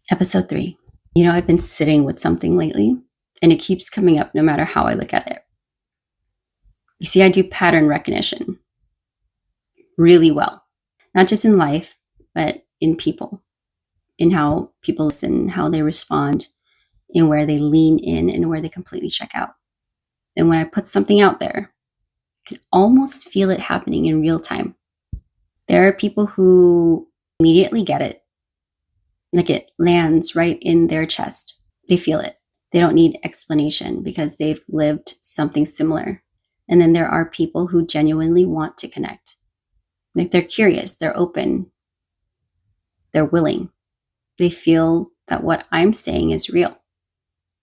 Episode 3. I've been sitting with something lately, and it keeps coming up no matter how I look at it. You see, I do pattern recognition really well, not just in life, but in people, in how people listen, how they respond, in where they lean in and where they completely check out. And when I put something out there, I can almost feel it happening in real time. There are people who immediately get it, like it lands right in their chest. They feel it. They don't need explanation because they've lived something similar. And then there are people who genuinely want to connect. Like they're curious, they're open, they're willing. They feel that what I'm saying is real,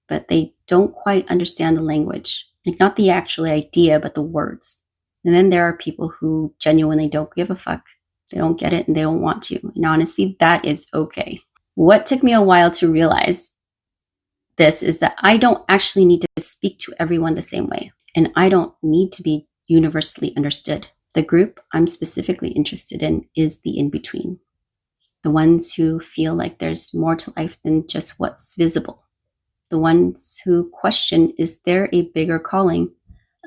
but they don't quite understand the language. Like not the actual idea, but the words. And then there are people who genuinely don't give a fuck. They don't get it and they don't want to. And honestly, that is okay. What took me a while to realize this is that I don't actually need to speak to everyone the same way. And I don't need to be universally understood. The group I'm specifically interested in is the in-between. The ones who feel like there's more to life than just what's visible. The ones who question, is there a bigger calling,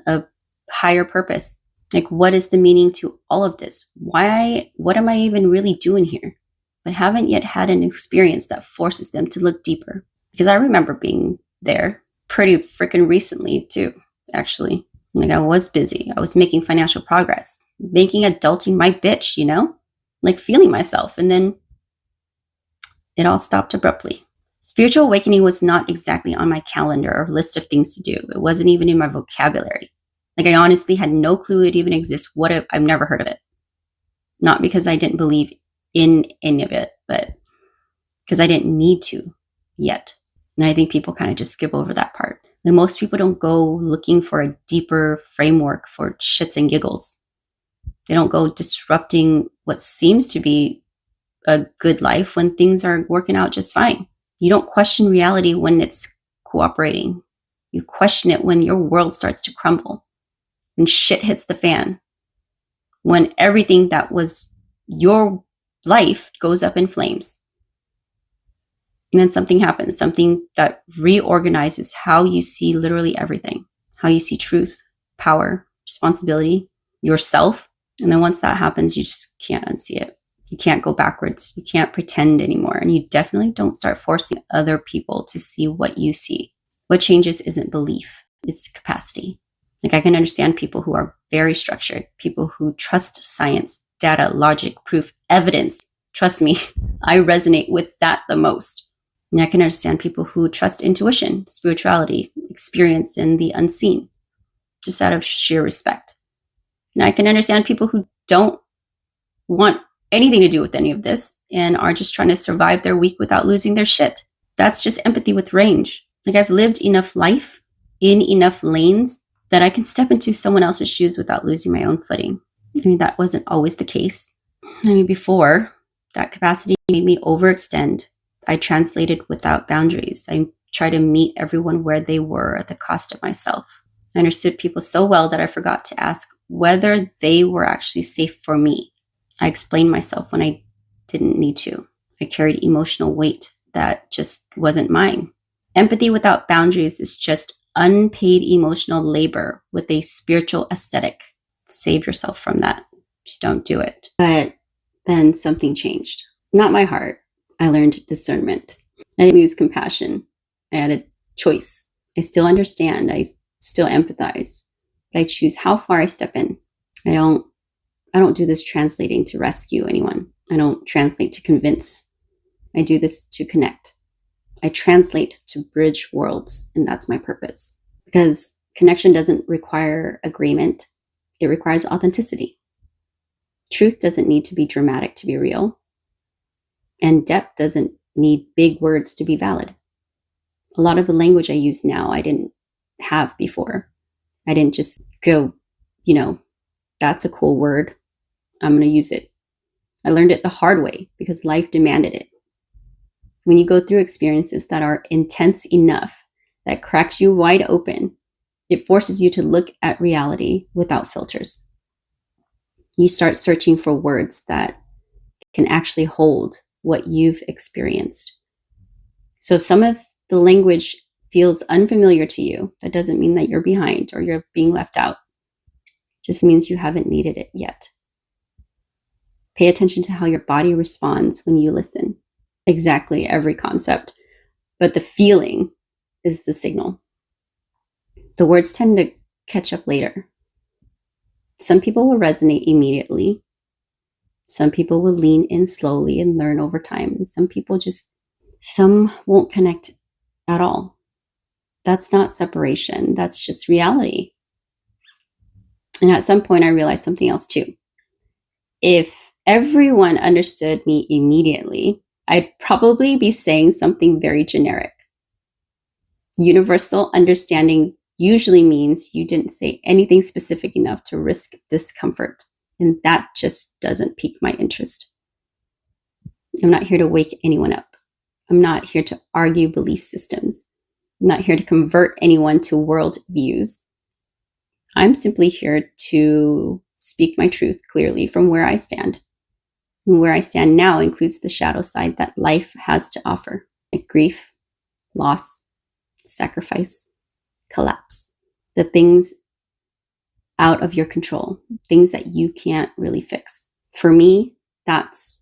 a higher purpose? Like, what is the meaning to all of this? What am I even really doing here? But haven't yet had an experience that forces them to look deeper. Because I remember being there pretty freaking recently too, actually. Like I was busy. I was making financial progress, making adulting my bitch, like feeling myself. And then it all stopped abruptly. Spiritual awakening was not exactly on my calendar or list of things to do. It wasn't even in my vocabulary. Like I honestly had no clue it even exists. I've never heard of it. Not because I didn't believe in any of it, but because I didn't need to yet. And I think people kind of just skip over that part. And most people don't go looking for a deeper framework for shits and giggles. They don't go disrupting what seems to be a good life when things are working out just fine. You don't question reality when it's cooperating. You question it when your world starts to crumble, when shit hits the fan, when everything that was your life goes up in flames. And then something happens, something that reorganizes how you see literally everything, how you see truth, power, responsibility, yourself. And then once that happens, you just can't unsee it. You can't go backwards. You can't pretend anymore. And you definitely don't start forcing other people to see what you see. What changes isn't belief, it's capacity. Like I can understand people who are very structured, people who trust science, data, logic, proof, evidence. Trust me, I resonate with that the most. And I can understand people who trust intuition, spirituality, experience in the unseen, just out of sheer respect. And I can understand people who don't want anything to do with any of this and are just trying to survive their week without losing their shit. That's just empathy with range. Like I've lived enough life in enough lanes that I can step into someone else's shoes without losing my own footing. I mean, that wasn't always the case. Before, that capacity made me overextend. I translated without boundaries. I tried to meet everyone where they were at the cost of myself. I understood people so well that I forgot to ask whether they were actually safe for me. I explained myself when I didn't need to. I carried emotional weight that just wasn't mine. Empathy without boundaries is just unpaid emotional labor with a spiritual aesthetic. Save yourself from that. Just don't do it. But then something changed. Not my heart. I learned discernment. I didn't lose compassion. I had a choice. I still understand. I still empathize. But I choose how far I step in. I don't do this translating to rescue anyone. I don't translate to convince. I do this to connect. I translate to bridge worlds, and that's my purpose. Because connection doesn't require agreement. It requires authenticity. Truth doesn't need to be dramatic to be real. And depth doesn't need big words to be valid. A lot of the language I use now, I didn't have before. I didn't just go, that's a cool word. I'm going to use it. I learned it the hard way because life demanded it. When you go through experiences that are intense enough, that cracks you wide open, it forces you to look at reality without filters. You start searching for words that can actually hold what you've experienced. So if some of the language feels unfamiliar to you, that doesn't mean that you're behind or you're being left out. It just means you haven't needed it yet. Pay attention to how your body responds when you listen. Exactly every concept, but the feeling is the signal. The words tend to catch up later. Some people will resonate immediately. Some people will lean in slowly and learn over time. And some won't connect at all. That's not separation. That's just reality. And at some point, I realized something else too. If everyone understood me immediately, I'd probably be saying something very generic. Universal understanding usually means you didn't say anything specific enough to risk discomfort. And that just doesn't pique my interest. I'm not here to wake anyone up. I'm not here to argue belief systems. I'm not here to convert anyone to world views. I'm simply here to speak my truth clearly from where I stand. And where I stand now includes the shadow side that life has to offer, like grief, loss, sacrifice, collapse, the things out of your control, things that you can't really fix. For me, that's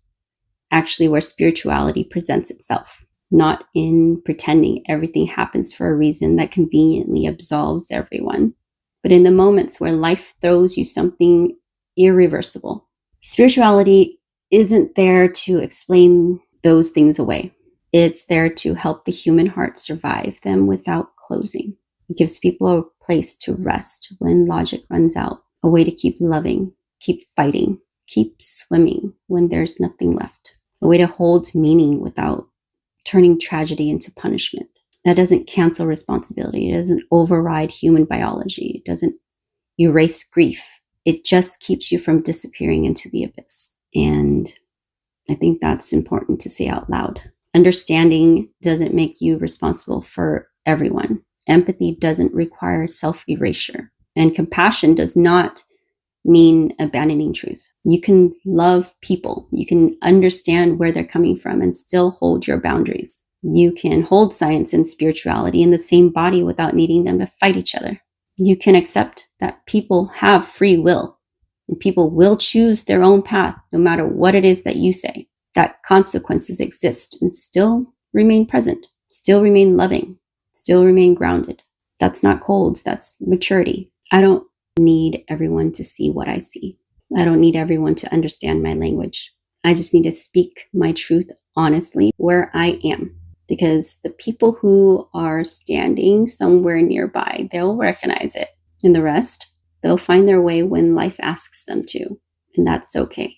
actually where spirituality presents itself, not in pretending everything happens for a reason that conveniently absolves everyone, but in the moments where life throws you something irreversible. Spirituality isn't there to explain those things away. It's there to help the human heart survive them without closing. It gives people a place to rest when logic runs out, a way to keep loving, keep fighting, keep swimming when there's nothing left, a way to hold meaning without turning tragedy into punishment. That doesn't cancel responsibility. It doesn't override human biology. It doesn't erase grief. It just keeps you from disappearing into the abyss. And I think that's important to say out loud. Understanding doesn't make you responsible for everyone. Empathy doesn't require self-erasure. And compassion does not mean abandoning truth. You can love people. You can understand where they're coming from and still hold your boundaries. You can hold science and spirituality in the same body without needing them to fight each other. You can accept that people have free will and people will choose their own path no matter what it is that you say. That consequences exist and still remain present, still remain loving, still remain grounded. That's not cold, that's maturity. I don't need everyone to see what I see. I don't need everyone to understand my language. I just need to speak my truth honestly where I am. Because the people who are standing somewhere nearby, they'll recognize it. And the rest, they'll find their way when life asks them to. And that's okay.